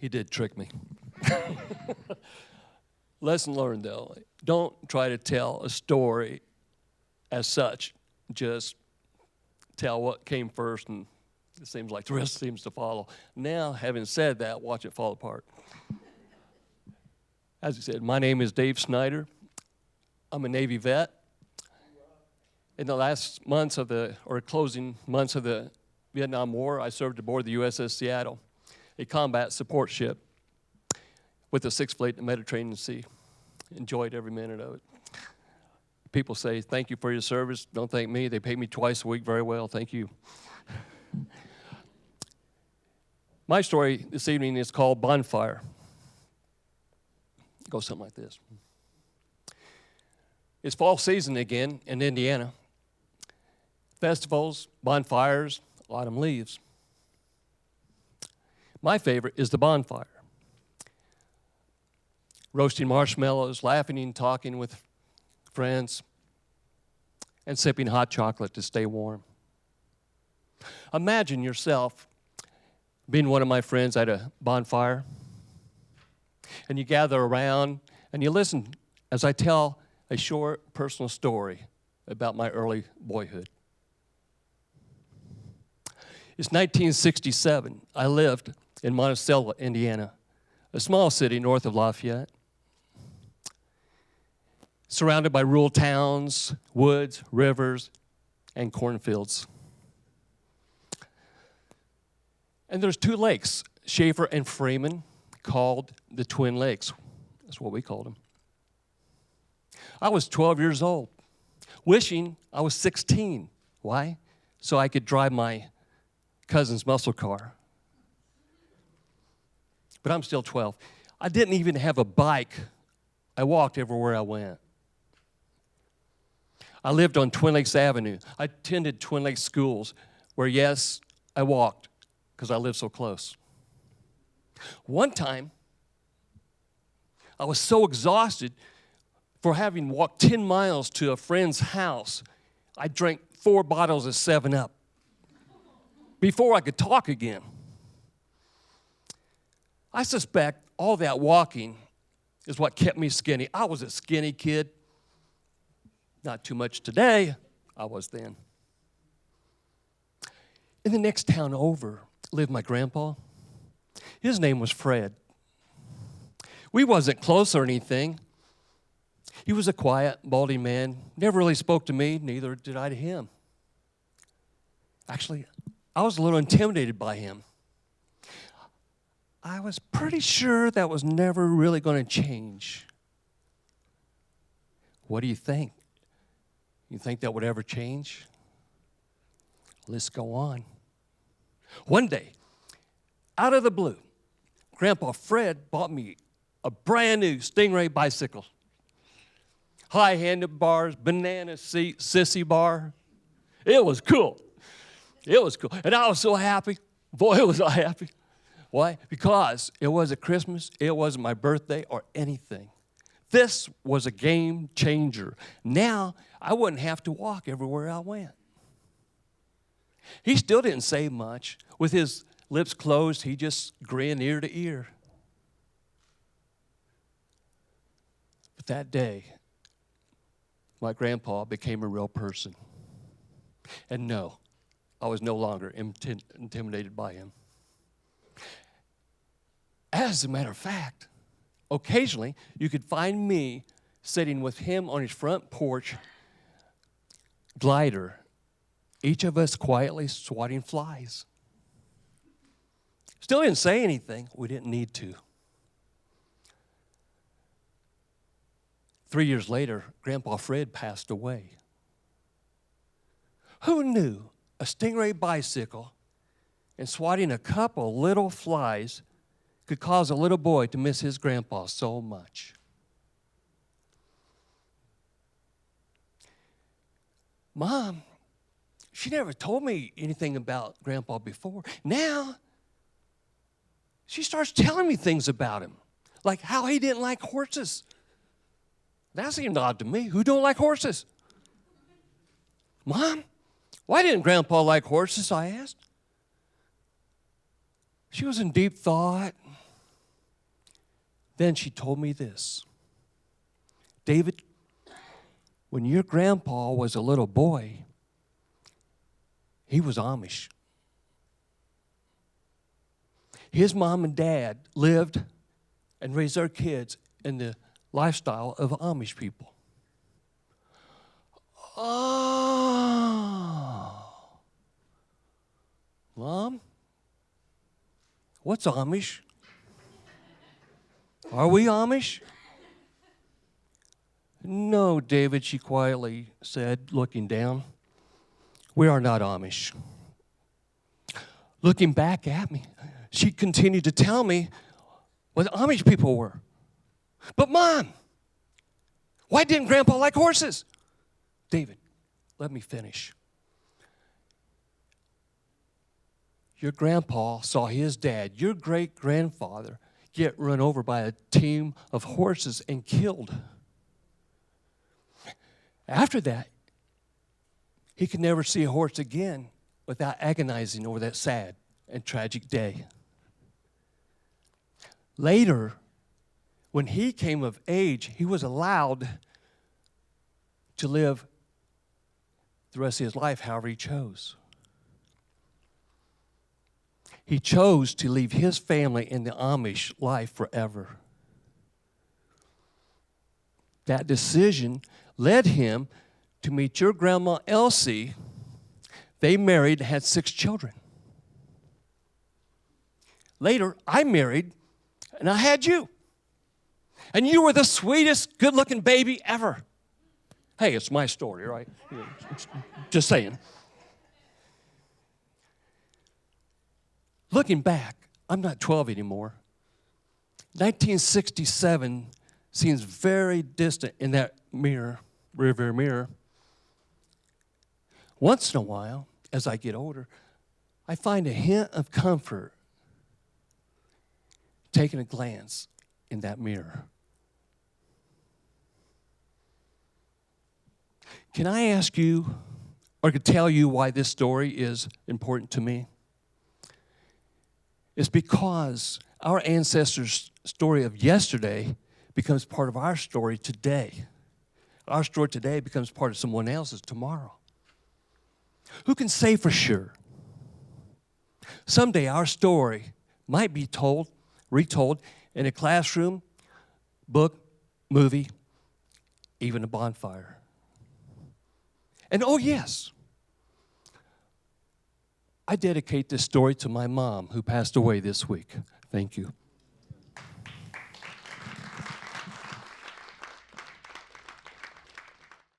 He did trick me. Lesson learned, though. Don't try to tell a story as such. Just tell what came first, and it seems like the rest seems to follow. Now, having said that, watch it fall apart. As I said, my name is Dave Snider. I'm a Navy vet. In the last months of closing months of the Vietnam War, I served aboard the USS Seattle, a combat support ship with the 6th Fleet in the Mediterranean Sea. Enjoyed every minute of it. People say, thank you for your service. Don't thank me. They pay me twice a week very well. Thank you. My story this evening is called Bonfire. It goes something like this. It's fall season again in Indiana. Festivals, bonfires, autumn leaves. My favorite is the bonfire. Roasting marshmallows, laughing and talking with friends, and sipping hot chocolate to stay warm. Imagine yourself being one of my friends at a bonfire, and you gather around and you listen as I tell a short personal story about my early boyhood. It's 1967. I lived in Monticello, Indiana, a small city north of Lafayette, surrounded by rural towns, woods, rivers, and cornfields. And there's 2 lakes, Schaefer and Freeman, called the Twin Lakes. That's what we called them. I was 12 years old, wishing I was 16. Why? So I could drive my cousin's muscle car. But I'm still 12. I didn't even have a bike. I walked everywhere I went. I lived on Twin Lakes Avenue. I attended Twin Lakes schools where, yes, I walked because I lived so close. One time, I was so exhausted for having walked 10 miles to a friend's house, I drank 4 bottles of 7-Up before I could talk again. I suspect all that walking is what kept me skinny. I was a skinny kid. Not too much today. I was then. In the next town over lived my grandpa. His name was Fred. We wasn't close or anything. He was a quiet, balding man. Never really spoke to me, neither did I to him. Actually, I was a little intimidated by him. I was pretty sure that was never really going to change. What do you think? You think that would ever change? Let's go on. One day, out of the blue, Grandpa Fred bought me a brand new Stingray bicycle. High handlebars, banana seat, sissy bar. It was cool. It was cool. And I was so happy. Boy, was I happy. Why? Because it wasn't Christmas, it wasn't my birthday or anything. This was a game changer. Now, I wouldn't have to walk everywhere I went. He still didn't say much. With his lips closed, he just grinned ear to ear. But that day, my grandpa became a real person. And no, I was no longer intimidated by him. As a matter of fact, occasionally you could find me sitting with him on his front porch glider, each of us quietly swatting flies. Still didn't say anything. We didn't need to. 3 years later, Grandpa Fred passed away. Who knew a Stingray bicycle and swatting a couple little flies could cause a little boy to miss his grandpa so much? Mom, she never told me anything about Grandpa before. Now, she starts telling me things about him, like how he didn't like horses. That seemed odd to me. Who don't like horses? Mom, why didn't Grandpa like horses, I asked. She was in deep thought. Then she told me this. David, when your grandpa was a little boy, he was Amish. His mom and dad lived and raised their kids in the lifestyle of Amish people. Oh. Mom, what's Amish? Are we Amish? No, David, she quietly said, looking down. We are not Amish. Looking back at me, she continued to tell me what Amish people were. But Mom, why didn't Grandpa like horses? David, let me finish. Your grandpa saw his dad, your great-grandfather, get run over by a team of horses and killed. After that, he could never see a horse again without agonizing over that sad and tragic day. Later, when he came of age, he was allowed to live the rest of his life however he chose. He chose to leave his family in the Amish life forever. That decision led him to meet your grandma Elsie. They married and had 6 children. Later, I married and I had you. And you were the sweetest, good-looking baby ever. Hey, it's my story, right? Just saying. Looking back, I'm not 12 anymore. 1967 seems very distant in that mirror, rearview mirror. Once in a while, as I get older, I find a hint of comfort taking a glance in that mirror. Can I ask you, or tell you why this story is important to me? It's because our ancestors' story of yesterday becomes part of our story today. Our story today becomes part of someone else's tomorrow. Who can say for sure? Someday our story might be retold in a classroom, book, movie, even a bonfire. And oh yes, I dedicate this story to my mom who passed away this week. Thank you.